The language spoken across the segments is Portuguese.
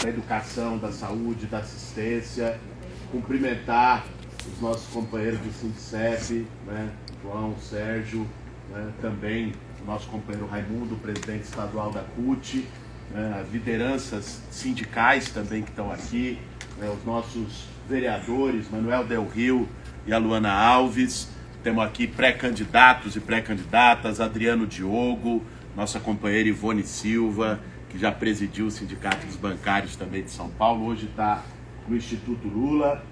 da educação, da saúde, da assistência, cumprimentar os nossos companheiros do Sindicep, né, João, Sérgio, né, também o nosso companheiro Raimundo, presidente estadual da CUT, né, as lideranças sindicais também que estão aqui, né, os nossos vereadores, Manuel Del Rio e a Luana Alves, temos aqui pré-candidatos e pré-candidatas, Adriano Diogo, nossa companheira Ivone Silva, que já presidiu o Sindicato dos Bancários também de São Paulo, hoje está no Instituto Lula.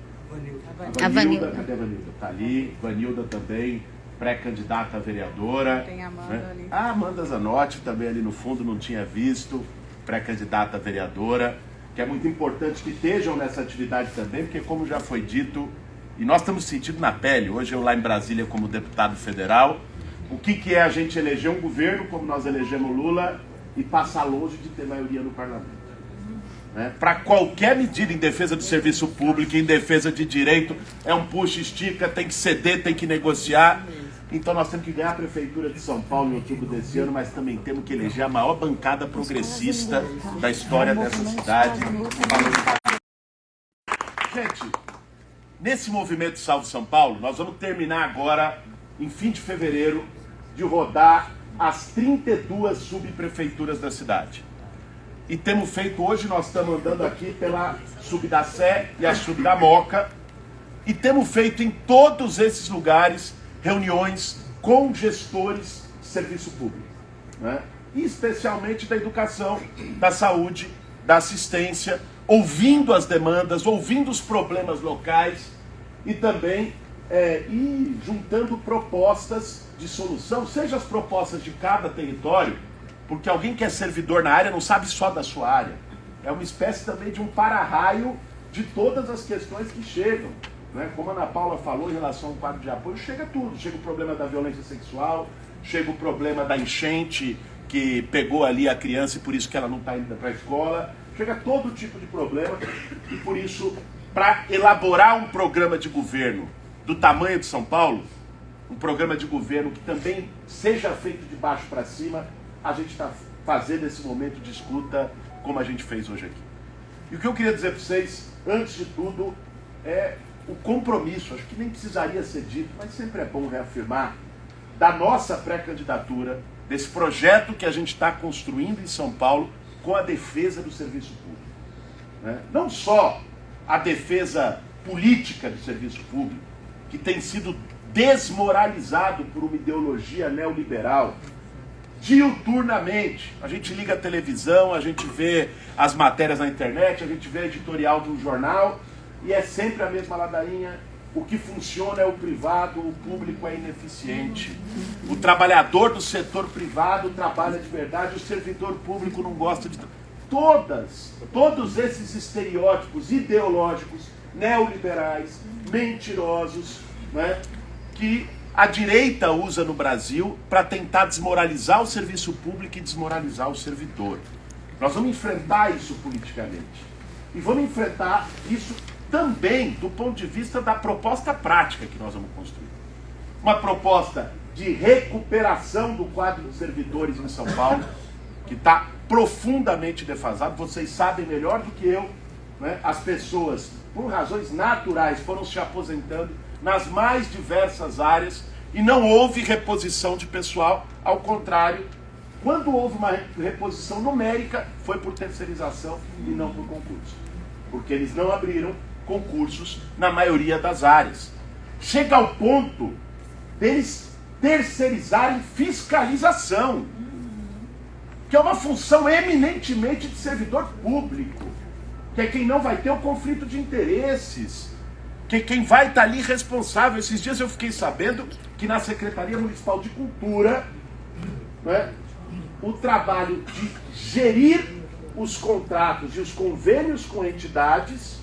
A Vanilda, cadê a Vanilda? Está ali. Vanilda também, pré-candidata a vereadora. Tem a Amanda, né, ali. A Amanda Zanotti também ali no fundo, não tinha visto, pré-candidata a vereadora, que é muito importante que estejam nessa atividade também, porque como já foi dito, e nós estamos sentindo na pele, hoje eu lá em Brasília como deputado federal, o que é a gente eleger um governo como nós elegemos Lula e passar longe de ter maioria no parlamento. Né? Para qualquer medida em defesa do serviço público, em defesa de direito, é um puxa, estica, tem que ceder, tem que negociar. Então nós temos que ganhar a Prefeitura de São Paulo em outubro desse ano, mas também temos que eleger a maior bancada progressista da história dessa cidade. Gente, nesse movimento Salve São Paulo, nós vamos terminar agora, em fim de fevereiro, de rodar as 32 subprefeituras da cidade. E temos feito, hoje nós estamos andando aqui pela Sub da Sé e a Sub da Moca, e temos feito em todos esses lugares reuniões com gestores de serviço público, né? E especialmente da educação, da saúde, da assistência, ouvindo as demandas, ouvindo os problemas locais e também ir juntando propostas de solução, seja as propostas de cada território, porque alguém que é servidor na área não sabe só da sua área. É uma espécie também de um para-raio de todas as questões que chegam. Né? Como a Ana Paula falou em relação ao quadro de apoio, chega tudo. Chega o problema da violência sexual, chega o problema da enchente que pegou ali a criança e por isso que ela não está indo para a escola. Chega todo tipo de problema e por isso, para elaborar um programa de governo do tamanho de São Paulo, um programa de governo que também seja feito de baixo para cima, a gente está fazendo esse momento de escuta como a gente fez hoje aqui. E o que eu queria dizer para vocês, antes de tudo, é o compromisso, acho que nem precisaria ser dito, mas sempre é bom reafirmar, da nossa pré-candidatura, desse projeto que a gente está construindo em São Paulo com a defesa do serviço público. Né? Não só a defesa política do serviço público, que tem sido desmoralizado por uma ideologia neoliberal, diuturnamente. A gente liga a televisão, a gente vê as matérias na internet, a gente vê editorial de um jornal e é sempre a mesma ladainha. O que funciona é o privado, o público é ineficiente. O trabalhador do setor privado trabalha de verdade, o servidor público não gosta de... Todos esses estereótipos ideológicos, neoliberais, mentirosos, né, que a direita usa no Brasil para tentar desmoralizar o serviço público e desmoralizar o servidor. Nós vamos enfrentar isso politicamente. E vamos enfrentar isso também do ponto de vista da proposta prática que nós vamos construir. Uma proposta de recuperação do quadro de servidores em São Paulo, que está profundamente defasado. Vocês sabem melhor do que eu, né? As pessoas, por razões naturais, foram se aposentando nas mais diversas áreas e não houve reposição de pessoal. Ao contrário, quando houve uma reposição numérica, foi por terceirização e não por concurso. Porque eles não abriram concursos na maioria das áreas. Chega ao ponto deles terceirizarem fiscalização, que é uma função eminentemente de servidor público, que é quem não vai ter o conflito de interesses, que quem vai estar ali responsável. Esses dias eu fiquei sabendo que na Secretaria Municipal de Cultura, né, o trabalho de gerir os contratos e os convênios com entidades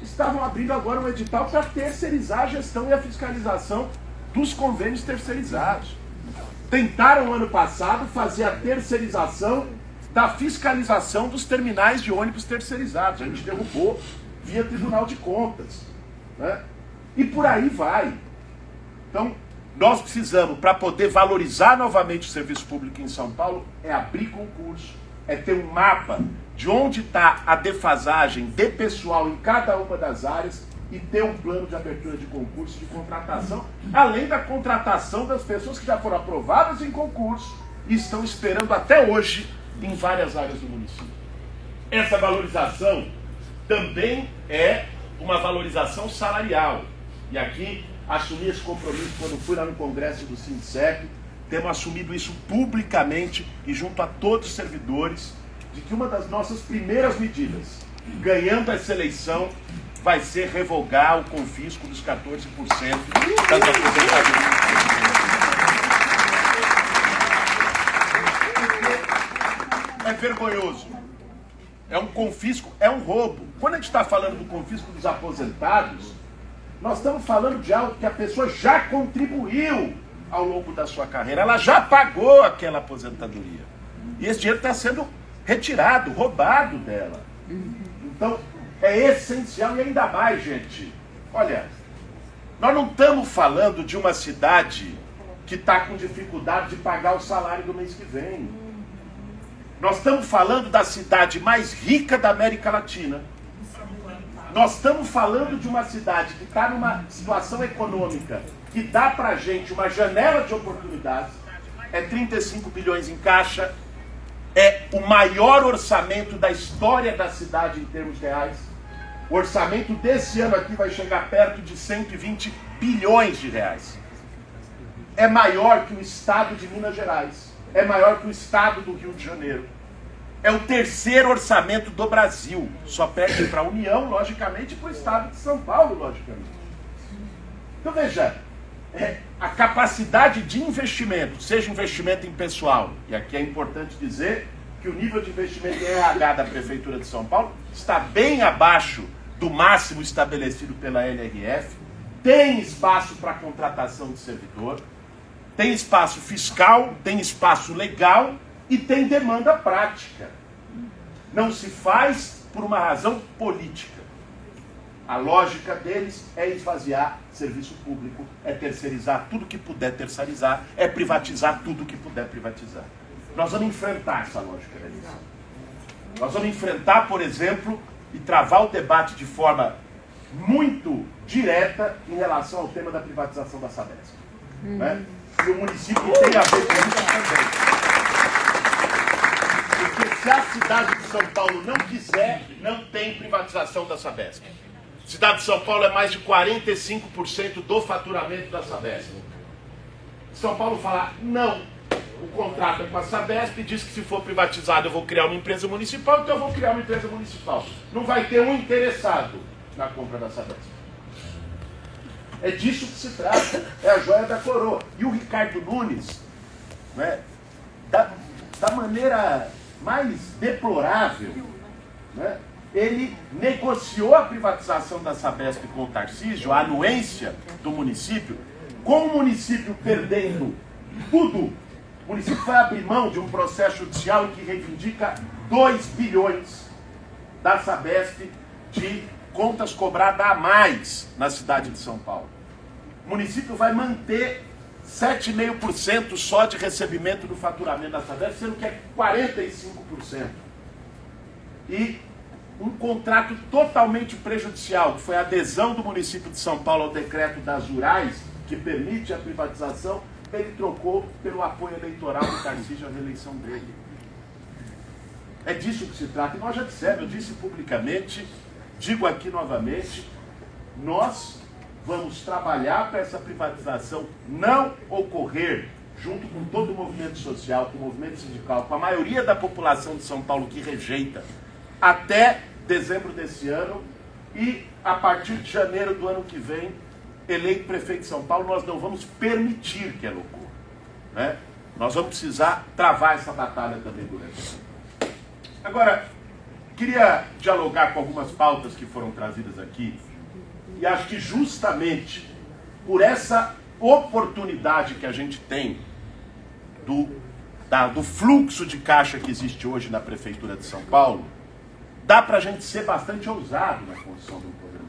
estavam abrindo agora um edital para terceirizar a gestão e a fiscalização dos convênios terceirizados. Tentaram ano passado fazer a terceirização da fiscalização dos terminais de ônibus terceirizados. A gente derrubou via Tribunal de Contas, né? E por aí vai. Então, nós precisamos, para poder valorizar novamente o serviço público em São Paulo, é abrir concurso, é ter um mapa de onde está a defasagem de pessoal em cada uma das áreas e ter um plano de abertura de concurso, de contratação, além da contratação das pessoas que já foram aprovadas em concurso e estão esperando até hoje em várias áreas do município. Essa valorização também é uma valorização salarial. E aqui, assumi esse compromisso quando fui lá no congresso do Sindicep, temos assumido isso publicamente e junto a todos os servidores, de que uma das nossas primeiras medidas, ganhando essa eleição, vai ser revogar o confisco dos 14% das aposentadorias. É vergonhoso. É um confisco, é um roubo. Quando a gente está falando do confisco dos aposentados, nós estamos falando de algo que a pessoa já contribuiu ao longo da sua carreira. Ela já pagou aquela aposentadoria. E esse dinheiro está sendo retirado, roubado dela. Então, é essencial e ainda mais, gente. Olha, nós não estamos falando de uma cidade que está com dificuldade de pagar o salário do mês que vem. Nós estamos falando da cidade mais rica da América Latina. Nós estamos falando de uma cidade que está numa situação econômica que dá para a gente uma janela de oportunidades. É 35 bilhões em caixa. É o maior orçamento da história da cidade em termos reais. O orçamento desse ano aqui vai chegar perto de 120 bilhões de reais. É maior que o estado de Minas Gerais. É maior que o estado do Rio de Janeiro. É o terceiro orçamento do Brasil. Só perde para a União, logicamente, e para o estado de São Paulo, logicamente. Então veja, a capacidade de investimento, seja investimento em pessoal, e aqui é importante dizer que o nível de investimento em RH da Prefeitura de São Paulo está bem abaixo do máximo estabelecido pela LRF, tem espaço para contratação de servidor, tem espaço fiscal, tem espaço legal e tem demanda prática. Não se faz por uma razão política. A lógica deles é esvaziar serviço público, é terceirizar tudo que puder terceirizar, é privatizar tudo que puder privatizar. Nós vamos enfrentar essa lógica deles. Nós vamos enfrentar, por exemplo, e travar o debate de forma muito direta em relação ao tema da privatização da Sabesp. Né? E o município tem a ver com isso também. Porque se a cidade de São Paulo não quiser, não tem privatização da Sabesp. A cidade de São Paulo é mais de 45% do faturamento da Sabesp. São Paulo fala, não, o contrato é com a Sabesp e diz que se for privatizado eu vou criar uma empresa municipal, então eu vou criar uma empresa municipal. Não vai ter um interessado na compra da Sabesp. É disso que se trata, é a joia da coroa. E o Ricardo Nunes, né, da maneira mais deplorável, né, ele negociou a privatização da Sabesp com o Tarcísio, a anuência do município, com o município perdendo tudo. O município vai abrir mão de um processo judicial em que reivindica 2 bilhões da Sabesp de contas cobradas a mais na cidade de São Paulo. O município vai manter 7,5% só de recebimento do faturamento da Sabesp, sendo que é 45%. E um contrato totalmente prejudicial, que foi a adesão do município de São Paulo ao decreto das rurais, que permite a privatização, ele trocou pelo apoio eleitoral do Tarcísio à reeleição dele. É disso que se trata. E nós já dissemos, eu disse publicamente, digo aqui novamente, nós vamos trabalhar para essa privatização não ocorrer junto com todo o movimento social, com o movimento sindical, com a maioria da população de São Paulo que rejeita, até dezembro desse ano, e a partir de janeiro do ano que vem, eleito prefeito de São Paulo, nós não vamos permitir que ela ocorra. Né? Nós vamos precisar travar essa batalha também durante o ano. Agora, queria dialogar com algumas pautas que foram trazidas aqui, e acho que justamente por essa oportunidade que a gente tem do fluxo de caixa que existe hoje na Prefeitura de São Paulo, dá para a gente ser bastante ousado na construção do programa.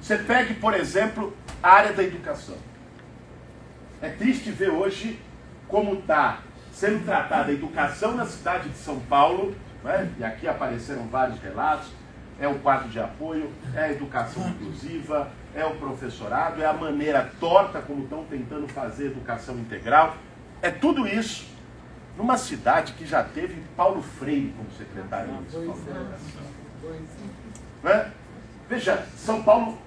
Você pegue, por exemplo, a área da educação. É triste ver hoje como está sendo tratada a educação na cidade de São Paulo, né? E aqui apareceram vários relatos, é o quadro de apoio, é a educação inclusiva, é o professorado, é a maneira torta como estão tentando fazer educação integral, é tudo isso numa cidade que já teve Paulo Freire como secretário municipal de educação. Né? Veja, São Paulo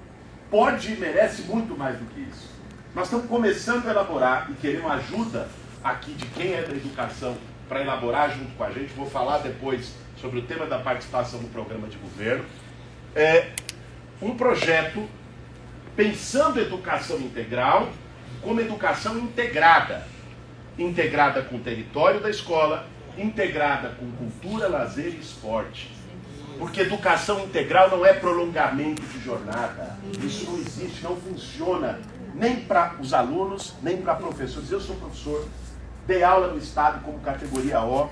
pode e merece muito mais do que isso. Nós estamos começando a elaborar e queremos ajuda aqui de quem é da educação para elaborar junto com a gente. Vou falar depois sobre o tema da participação no programa de governo. Um projeto pensando educação integral como educação integrada. Integrada com o território da escola, integrada com cultura, lazer e esporte. Porque educação integral não é prolongamento de jornada. Isso não existe, não funciona nem para os alunos, nem para professores. Eu sou professor, dei aula no Estado como categoria O,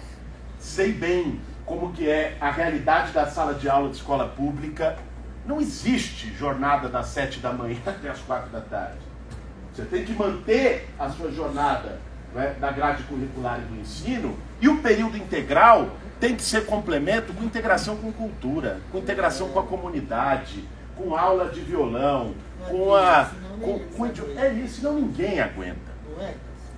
sei bem como que é a realidade da sala de aula de escola pública. Não existe jornada das 7 da manhã até as 4 da tarde. Você tem que manter a sua jornada, né, da grade curricular e do ensino, e o período integral tem que ser complemento com integração com cultura, com integração com a comunidade, com aula de violão, é isso, senão ninguém aguenta.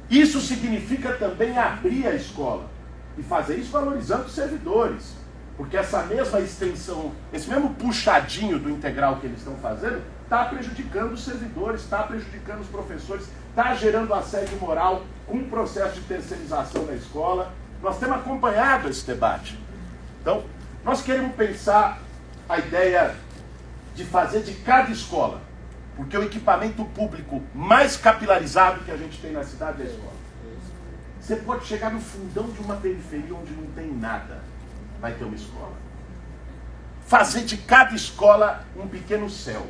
Isso significa também abrir a escola e fazer isso valorizando os servidores, porque essa mesma extensão, esse mesmo puxadinho do integral que eles estão fazendo, está prejudicando os servidores, está prejudicando os professores, está gerando assédio moral com um processo de terceirização da escola. Nós temos acompanhado esse debate. Então, nós queremos pensar a ideia de fazer de cada escola, porque o equipamento público mais capilarizado que a gente tem na cidade é a escola. Você pode chegar no fundão de uma periferia onde não tem nada, vai ter uma escola. Fazer de cada escola um pequeno céu.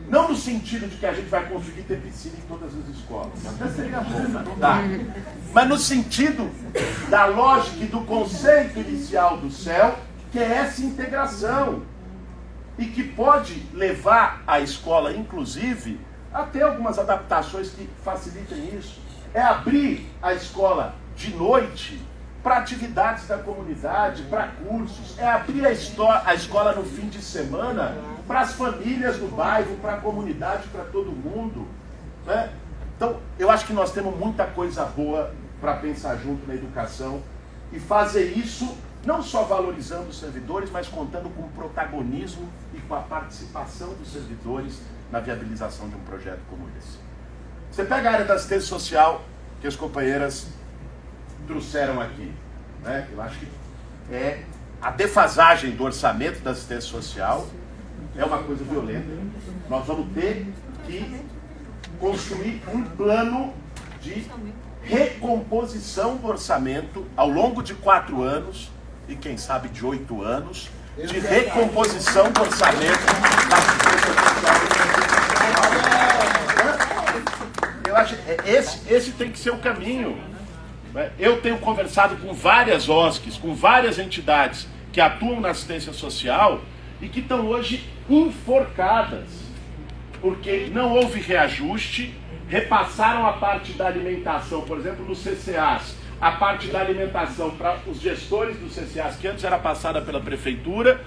Não no sentido de que a gente vai conseguir ter piscina em todas as escolas. Até seria bom, mas não dá. Mas no sentido da lógica e do conceito inicial do céu, que é essa integração. E que pode levar a escola, inclusive, a ter algumas adaptações que facilitem isso. É abrir a escola de noite para atividades da comunidade, para cursos. É abrir a escola no fim de semana para as famílias do bairro, para a comunidade, para todo mundo. Né? Então, eu acho que nós temos muita coisa boa para pensar junto na educação e fazer isso não só valorizando os servidores, mas contando com o protagonismo e com a participação dos servidores na viabilização de um projeto como esse. Você pega a área da assistência social, que as companheiras trouxeram aqui, né? Eu acho que é a defasagem do orçamento da assistência social é uma coisa violenta. Nós vamos ter que construir um plano de recomposição do orçamento ao longo de 4 anos e quem sabe de 8 anos, de recomposição do orçamento da assistência social. Eu acho que esse tem que ser o caminho. Eu tenho conversado com várias OSCs, com várias entidades que atuam na assistência social e que estão hoje enforcadas, porque não houve reajuste, repassaram a parte da alimentação, por exemplo, nos CCAs, a parte da alimentação para os gestores dos CCAs, que antes era passada pela prefeitura,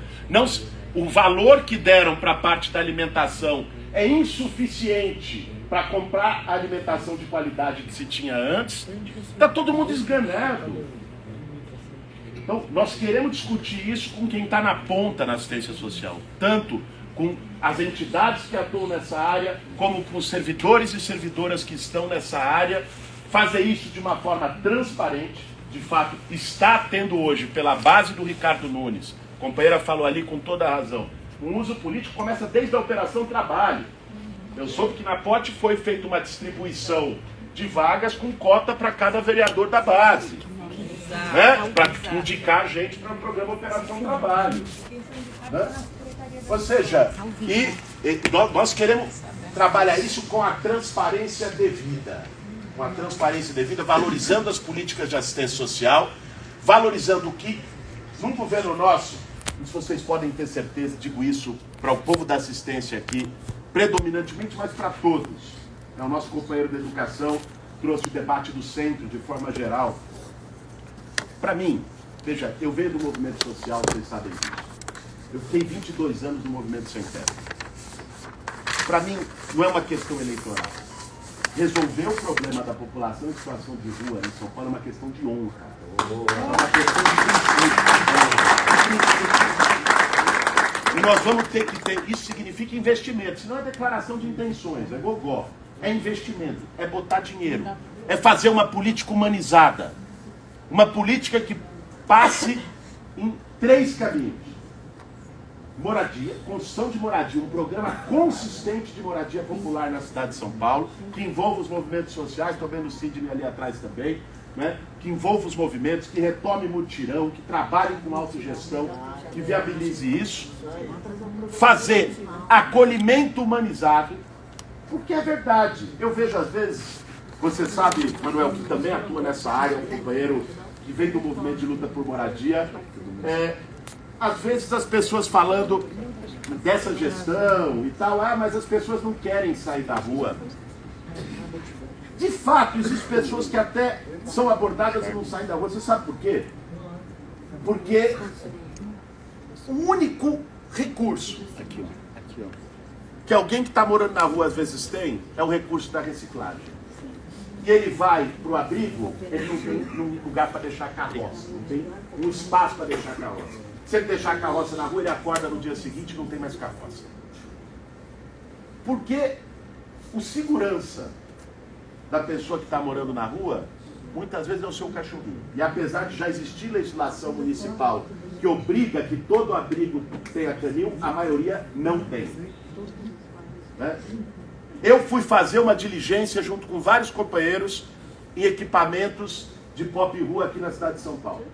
o valor que deram para a parte da alimentação é insuficiente para comprar a alimentação de qualidade que se tinha antes. Está todo mundo esganado. Então, nós queremos discutir isso com quem está na ponta na assistência social, tanto com as entidades que atuam nessa área, como com os servidores e servidoras que estão nessa área, fazer isso de uma forma transparente. De fato, está tendo hoje, pela base do Ricardo Nunes, a companheira falou ali com toda a razão, o uso político começa desde a Operação Trabalho. Eu soube que na POT foi feita uma distribuição de vagas com cota para cada vereador da base, né? Para indicar a gente para o programa Operação Trabalho. Né? Ou seja, nós queremos trabalhar isso com a transparência devida. Com a transparência devida, valorizando as políticas de assistência social, valorizando o que, num governo nosso, se vocês podem ter certeza, digo isso para o povo da assistência aqui, predominantemente, mas para todos. O nosso companheiro da educação trouxe o debate do centro de forma geral. Para mim, Veja, eu venho do movimento social, vocês sabem disso. Eu fiquei 22 anos no movimento sem teto. Para mim, não é uma questão eleitoral. Resolver o problema da população em situação de rua em São Paulo é uma questão de honra. É uma questão de princípio. E nós vamos ter que ter... Isso significa investimento. Isso não é declaração de intenções, é gogó. É investimento, é botar dinheiro. É fazer uma política humanizada. Uma política que passe em 3 caminhos. Moradia, construção de moradia, um programa consistente de moradia popular na cidade de São Paulo, que envolva os movimentos sociais, estou vendo o Sidney ali atrás também, né? Que envolva os movimentos, que retome mutirão, que trabalhe com autogestão, que viabilize isso. Fazer acolhimento humanizado, porque é verdade. Eu vejo às vezes, você sabe, Manuel, que também atua nessa área, um companheiro que vem do movimento de luta por moradia, às vezes as pessoas falando dessa gestão e tal, mas as pessoas não querem sair da rua. De fato, existem pessoas que até são abordadas e não saem da rua. Você sabe por quê? Porque o único recurso que alguém que está morando na rua às vezes tem é o recurso da reciclagem. E ele vai para o abrigo, ele não tem um lugar para deixar a carroça, não tem um espaço para deixar a carroça. Se ele deixar a carroça na rua, ele acorda no dia seguinte e não tem mais carroça. Porque o segurança da pessoa que está morando na rua, muitas vezes é o seu cachorrinho. E apesar de já existir legislação municipal que obriga que todo abrigo tenha canil, a maioria não tem. Né? Eu fui fazer uma diligência junto com vários companheiros em equipamentos de pop rua aqui na cidade de São Paulo.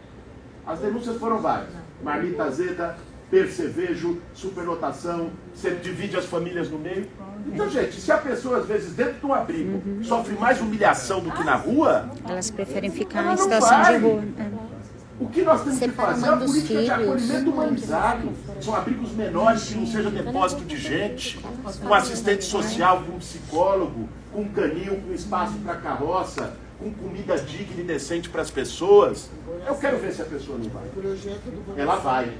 As denúncias foram várias. Marmita azeda, percevejo, superlotação, você divide as famílias no meio. Então, gente, se a pessoa, às vezes, dentro de um abrigo, sofre mais humilhação do que na rua... Elas preferem ficar em situação de rua. O que nós temos que fazer é uma política de acolhimento humanizado. São abrigos menores, que não seja depósito de gente, com assistente social, com psicólogo, com canil, com espaço para carroça, com comida digna e decente para as pessoas. Eu quero ver se a pessoa não vai. Ela vai.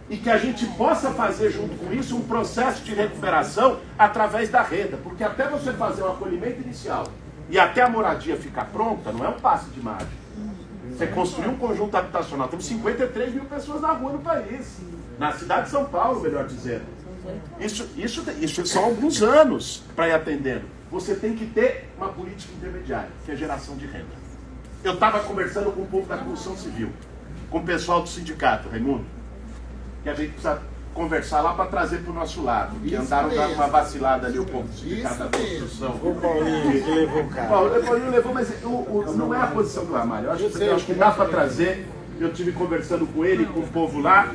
E que a gente possa fazer junto com isso um processo de recuperação através da renda. Porque até você fazer o acolhimento inicial e até a moradia ficar pronta, não é um passe de mágica. Você construir um conjunto habitacional. Temos 53 mil pessoas na rua no país. Na cidade de São Paulo, melhor dizendo. Isso são alguns anos para ir atendendo. Você tem que ter uma política intermediária, que é geração de renda. Eu estava conversando com o povo da construção civil, com o pessoal do sindicato, Raimundo, que a gente precisa conversar lá para trazer para o nosso lado. E andaram dando uma vacilada ali, o povo do sindicato da construção. O Paulinho que levou o cara. O Paulinho levou, mas não é a posição do Ramalho. Eu acho que dá para trazer. Eu tive conversando com ele, com o povo lá.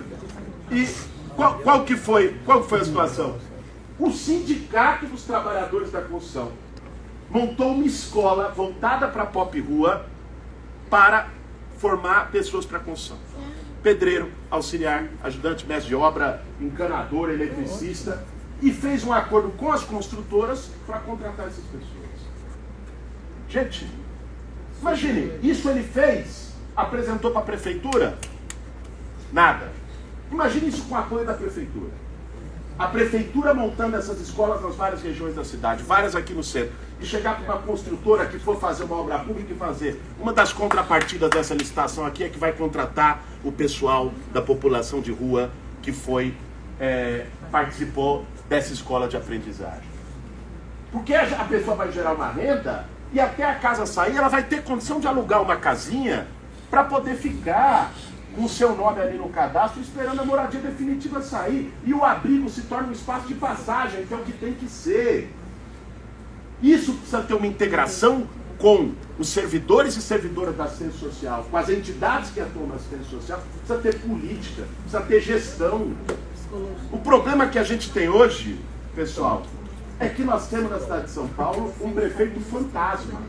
E qual que foi a situação? O Sindicato dos Trabalhadores da Construção montou uma escola voltada para a pop rua para formar pessoas para a construção. Pedreiro, auxiliar, ajudante, mestre de obra, encanador, eletricista, e fez um acordo com as construtoras para contratar essas pessoas. Gente, imagine, isso ele fez, apresentou para a prefeitura, nada. Imagine isso com o apoio da prefeitura. A prefeitura montando essas escolas nas várias regiões da cidade, várias aqui no centro, e chegar para uma construtora que for fazer uma obra pública e fazer. Uma das contrapartidas dessa licitação aqui é que vai contratar o pessoal da população de rua que participou dessa escola de aprendizagem. Porque a pessoa vai gerar uma renda e até a casa sair, ela vai ter condição de alugar uma casinha para poder ficar com o seu nome ali no cadastro, esperando a moradia definitiva sair. E o abrigo se torna um espaço de passagem, que é o que tem que ser. Isso precisa ter uma integração com os servidores e servidoras da assistência social, com as entidades que atuam na assistência social. Precisa ter política, precisa ter gestão. O problema que a gente tem hoje, pessoal, é que nós temos na cidade de São Paulo um prefeito fantasma.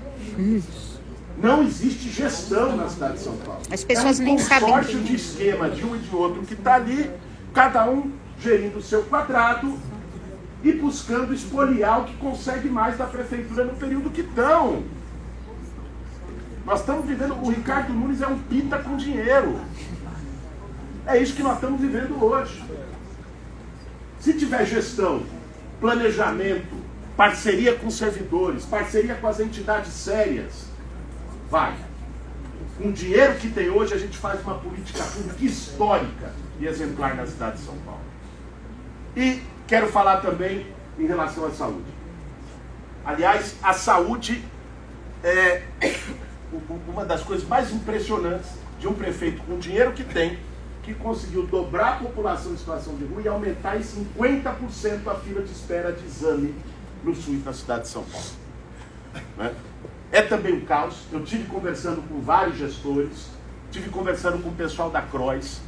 Não existe gestão na cidade de São Paulo. As pessoas nem sabem. É um consórcio de esquema de um e de outro que está ali, cada um gerindo o seu quadrado e buscando espoliar o que consegue mais da prefeitura no período que estão. Nós estamos vivendo, o Ricardo Nunes é um pita com dinheiro. É isso que nós estamos vivendo hoje. Se tiver gestão, planejamento, parceria com servidores, parceria com as entidades sérias, vai. Com o dinheiro que tem hoje, a gente faz uma política pública histórica e exemplar na cidade de São Paulo. E quero falar também em relação à saúde. Aliás, a saúde é uma das coisas mais impressionantes de um prefeito com o dinheiro que tem, que conseguiu dobrar a população em situação de rua e aumentar em 50% a fila de espera de exame no SUS na cidade de São Paulo. Né? É também um caos. Eu tive conversando com vários gestores, tive conversando com o pessoal da CROIS.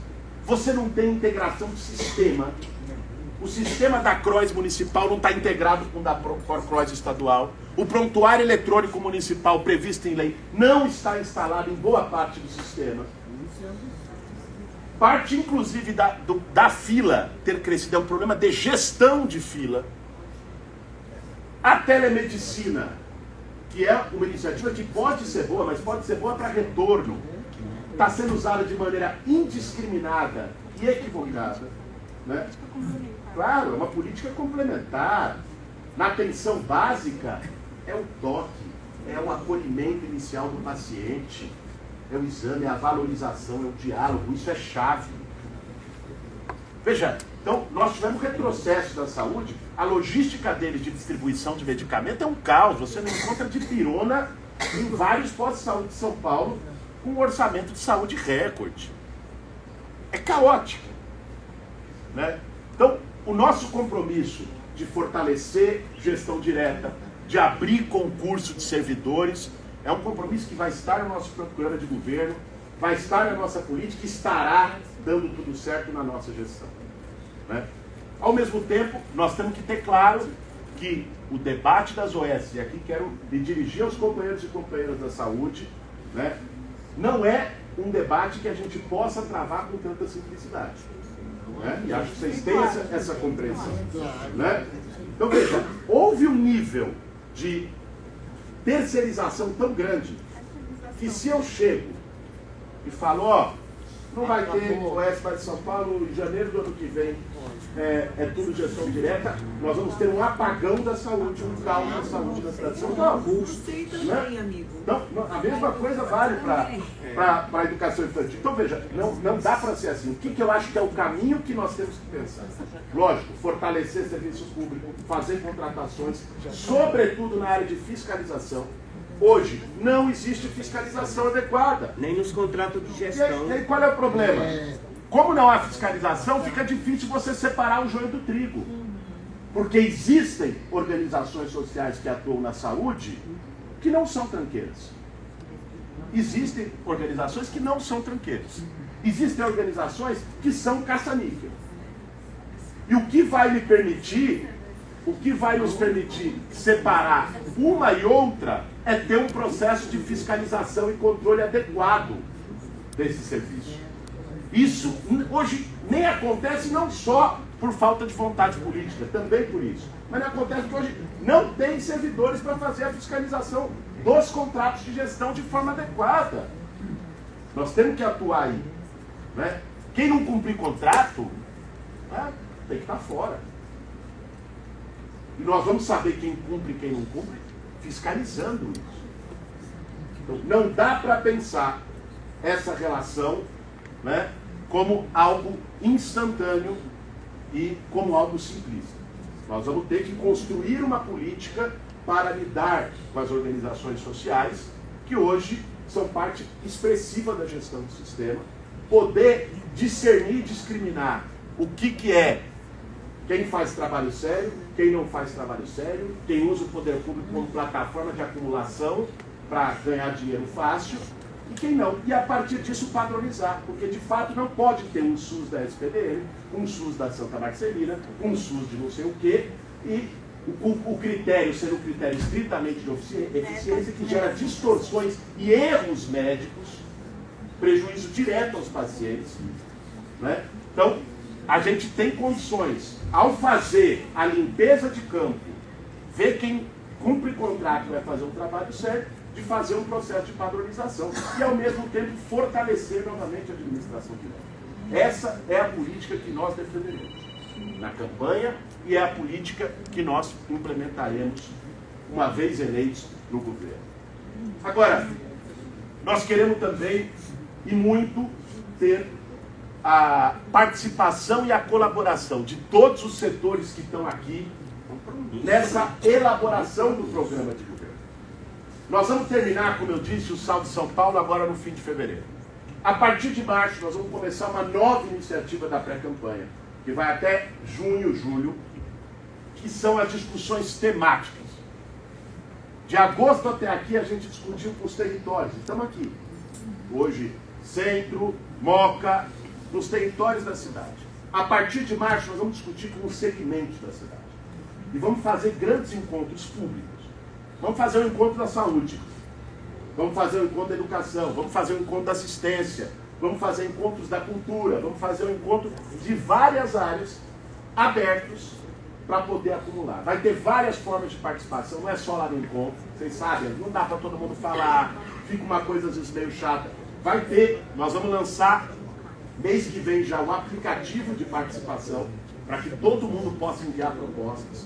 Você não tem integração de sistema. O sistema da CROIS municipal não está integrado com o da CROIS estadual. O prontuário eletrônico municipal previsto em lei não está instalado em boa parte do sistema. Parte, inclusive, da fila ter crescido é um problema de gestão de fila. A telemedicina, que é uma iniciativa que pode ser boa, mas pode ser boa para retorno, está sendo usada de maneira indiscriminada e equivocada. Né? Claro, é uma política complementar. Na atenção básica, é o toque, é o acolhimento inicial do paciente, é o exame, é a valorização, é o diálogo, isso é chave. Veja, então, nós tivemos retrocesso da saúde, a logística dele de distribuição de medicamento é um caos, você não encontra dipirona em vários postos de saúde de São Paulo com um orçamento de saúde recorde. É caótico. Né? Então, o nosso compromisso de fortalecer gestão direta, de abrir concurso de servidores, é um compromisso que vai estar no nosso programa de governo, vai estar na nossa política e estará dando tudo certo na nossa gestão. Né? Ao mesmo tempo, nós temos que ter claro que o debate das OS, e aqui quero me dirigir aos companheiros e companheiras da saúde, né, não é um debate que a gente possa travar com tanta simplicidade. Né? E acho que vocês têm essa compreensão. Né? Então veja, houve um nível de terceirização tão grande que se eu chego e falo, ó, não vai ter OS para São Paulo em janeiro do ano que vem, é tudo gestão direta, nós vamos ter um apagão da saúde, um caos da saúde da cidade de São Paulo. Né? Então, a mesma coisa vale para a educação infantil. Então veja, não dá para ser assim. O que eu acho que é o caminho que nós temos que pensar? Lógico, fortalecer serviço público, fazer contratações, sobretudo na área de fiscalização. Hoje, não existe fiscalização adequada. Nem nos contratos de gestão. E aí qual é o problema? Como não há fiscalização, fica difícil você separar o joio do trigo. Porque existem organizações sociais que atuam na saúde que não são tranqueiras. Existem organizações que não são tranqueiras. Existem organizações que são caça-níquel. E o que vai nos permitir separar uma e outra é ter um processo de fiscalização e controle adequado desse serviço. Isso hoje nem acontece não só por falta de vontade política, também por isso, mas não acontece porque hoje não tem servidores para fazer a fiscalização dos contratos de gestão de forma adequada. Nós temos que atuar aí. Né? Quem não cumprir contrato, tem que estar fora. E nós vamos saber quem cumpre e quem não cumpre fiscalizando isso. Então, não dá para pensar essa relação, né, como algo instantâneo e como algo simplista. Nós vamos ter que construir uma política para lidar com as organizações sociais, que hoje são parte expressiva da gestão do sistema, poder discernir e discriminar o que é quem faz trabalho sério, quem não faz trabalho sério, quem usa o poder público como plataforma de acumulação para ganhar dinheiro fácil, e quem não. E a partir disso padronizar, porque de fato não pode ter um SUS da SPDM, um SUS da Santa Marcelina, um SUS de não sei o quê, e o critério ser um critério estritamente de eficiência que gera distorções e erros médicos, prejuízo direto aos pacientes. Né? Então, a gente tem condições, ao fazer a limpeza de campo, ver quem cumpre contrato e vai fazer um trabalho sério, de fazer um processo de padronização e, ao mesmo tempo, fortalecer novamente a administração direta. Essa é a política que nós defenderemos na campanha e é a política que nós implementaremos uma vez eleitos no governo. Agora, nós queremos também, e muito, ter a participação e a colaboração de todos os setores que estão aqui nessa elaboração do programa de governo. Nós vamos terminar, como eu disse, o Sal de São Paulo agora no fim de fevereiro. A partir de março, nós vamos começar uma nova iniciativa da pré-campanha, que vai até junho, julho, que são as discussões temáticas. De agosto até aqui, a gente discutiu com os territórios. Estamos aqui. Hoje, Centro, Moca, nos territórios da cidade. A partir de março, nós vamos discutir com os segmentos da cidade. E vamos fazer grandes encontros públicos. Vamos fazer o encontro da saúde. Vamos fazer o encontro da educação. Vamos fazer o encontro da assistência. Vamos fazer encontros da cultura. Vamos fazer o encontro de várias áreas abertos para poder acumular. Vai ter várias formas de participação. Não é só lá no encontro. Vocês sabem, não dá para todo mundo falar. Fica uma coisa às vezes meio chata. Vai ter. Nós vamos lançar mês que vem já um aplicativo de participação para que todo mundo possa enviar propostas.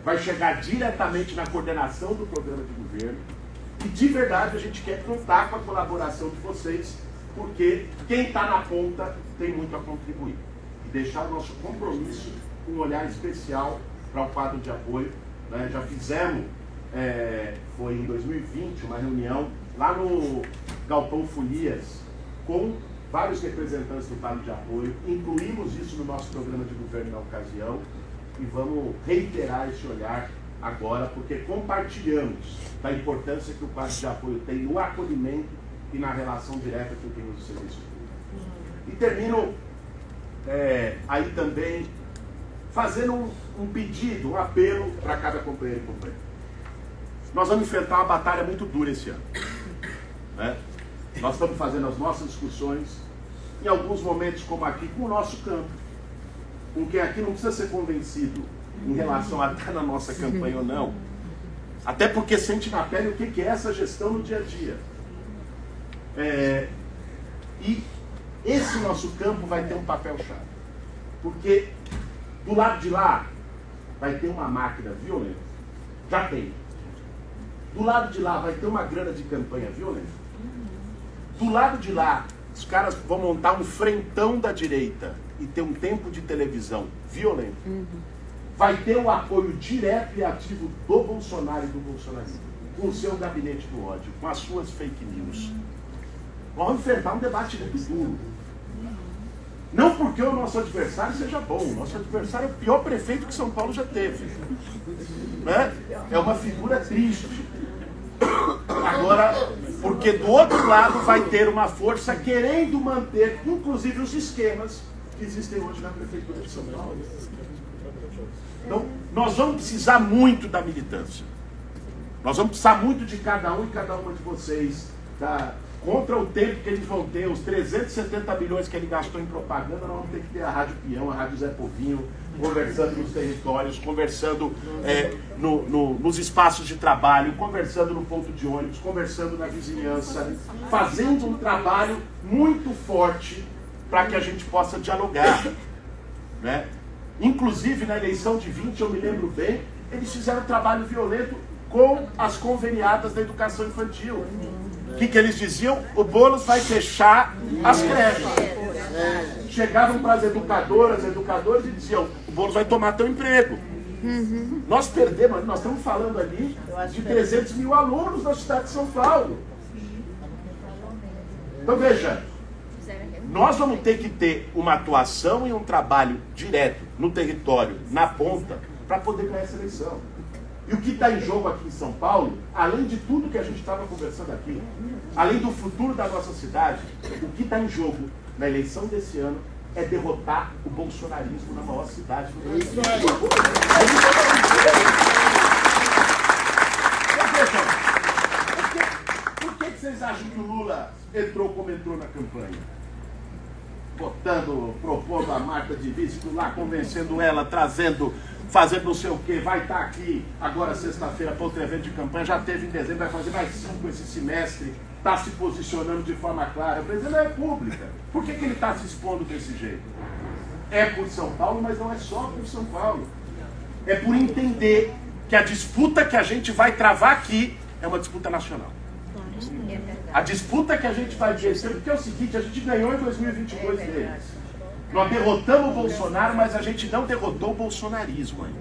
Vai chegar diretamente na coordenação do programa de governo. E de verdade a gente quer contar com a colaboração de vocês, porque quem está na ponta tem muito a contribuir. E deixar o nosso compromisso com um olhar especial para o quadro de apoio. Né? Já fizemos, foi em 2020, uma reunião lá no Galpão Folias com vários representantes do quadro de apoio. Incluímos isso no nosso programa de governo na ocasião. E vamos reiterar esse olhar agora, porque compartilhamos da importância que o quadro de apoio tem no acolhimento e na relação direta com quem usa o serviço público. E termino aí também fazendo um pedido, um apelo para cada companheiro e companheira. Nós vamos enfrentar uma batalha muito dura esse ano. Né? Nós estamos fazendo as nossas discussões, em alguns momentos como aqui, com o nosso campo. Com quem aqui não precisa ser convencido em relação a estar na nossa campanha ou não. Até porque sente na pele o que é essa gestão no dia a dia. E esse nosso campo vai ter um papel-chave. Porque do lado de lá vai ter uma máquina violenta. Já tem. Do lado de lá vai ter uma grana de campanha violenta. Do lado de lá, os caras vão montar um frentão da direita e ter um tempo de televisão violento. Vai ter o apoio direto e ativo do Bolsonaro e do bolsonarismo, com o seu gabinete do ódio, com as suas fake news. Vamos enfrentar um debate muito duro. Não porque o nosso adversário seja bom, o nosso adversário é o pior prefeito que São Paulo já teve. Né? É uma figura triste. Agora, porque do outro lado vai ter uma força querendo manter, inclusive, os esquemas que existem hoje na Prefeitura de São Paulo. Então, nós vamos precisar muito da militância. Nós vamos precisar muito de cada um e cada uma de vocês. Contra o tempo que eles vão ter, os 370 milhões que ele gastou em propaganda, nós vamos ter que ter a Rádio Peão, a Rádio Zé Povinho, conversando nos territórios, conversando nos espaços de trabalho, conversando no ponto de ônibus, conversando na vizinhança, fazendo um trabalho muito forte para que a gente possa dialogar. Né? Inclusive, na eleição de 20, eu me lembro bem, eles fizeram um trabalho violento com as conveniadas da educação infantil. O que eles diziam? O Boulos vai fechar as creches. Chegavam para as educadoras, educadores e diziam, o Boulos vai tomar teu emprego. Nós perdemos, nós estamos falando ali de 300 mil alunos na cidade de São Paulo. Então veja, nós vamos ter que ter uma atuação e um trabalho direto no território, na ponta, para poder ganhar essa eleição. E o que está em jogo aqui em São Paulo, além de tudo que a gente estava conversando aqui, além do futuro da nossa cidade, o que está em jogo na eleição desse ano é derrotar o bolsonarismo na maior cidade do Brasil. Isso aí. Por que vocês acham que o Lula entrou como entrou na campanha? propondo a Marta de vice, lá convencendo ela, trazendo, fazendo não sei o quê, vai estar aqui agora sexta-feira para outro evento de campanha, já teve em dezembro, vai fazer mais 5 esse semestre, está se posicionando de forma clara. O presidente da República, por que ele está se expondo desse jeito? É por São Paulo, mas não é só por São Paulo. É por entender que a disputa que a gente vai travar aqui é uma disputa nacional. A disputa que a gente vai vencer, porque é o seguinte, a gente ganhou em 2022 deles. Nós derrotamos o Bolsonaro, mas a gente não derrotou o bolsonarismo ainda.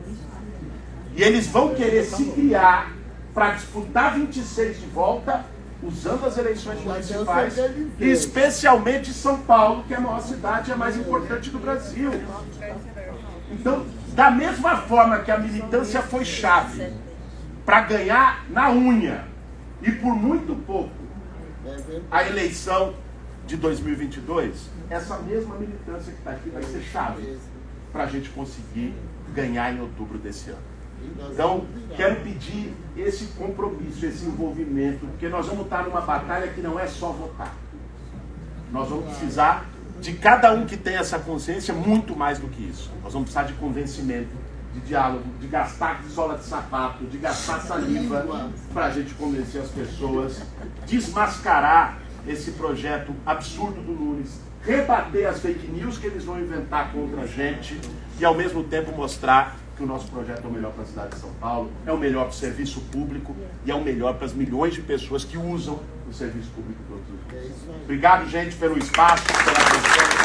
E eles vão querer se criar para disputar 26 de volta, usando as eleições municipais, e especialmente São Paulo, que é a maior cidade e a mais importante do Brasil. Então, da mesma forma que a militância foi chave para ganhar na unha, e por muito pouco, a eleição de 2022, essa mesma militância que está aqui vai ser chave para a gente conseguir ganhar em outubro desse ano. Então, quero pedir esse compromisso, esse envolvimento, porque nós vamos estar numa batalha que não é só votar. Nós vamos precisar de cada um que tem essa consciência muito mais do que isso. Nós vamos precisar de convencimento, de diálogo, de gastar sola de sapato, de gastar saliva para a gente convencer as pessoas, desmascarar esse projeto absurdo do Nunes, rebater as fake news que eles vão inventar contra a gente e ao mesmo tempo mostrar que o nosso projeto é o melhor para a cidade de São Paulo, é o melhor para o serviço público e é o melhor para as milhões de pessoas que usam o serviço público todos os dias. Obrigado, gente, pelo espaço, pela atenção.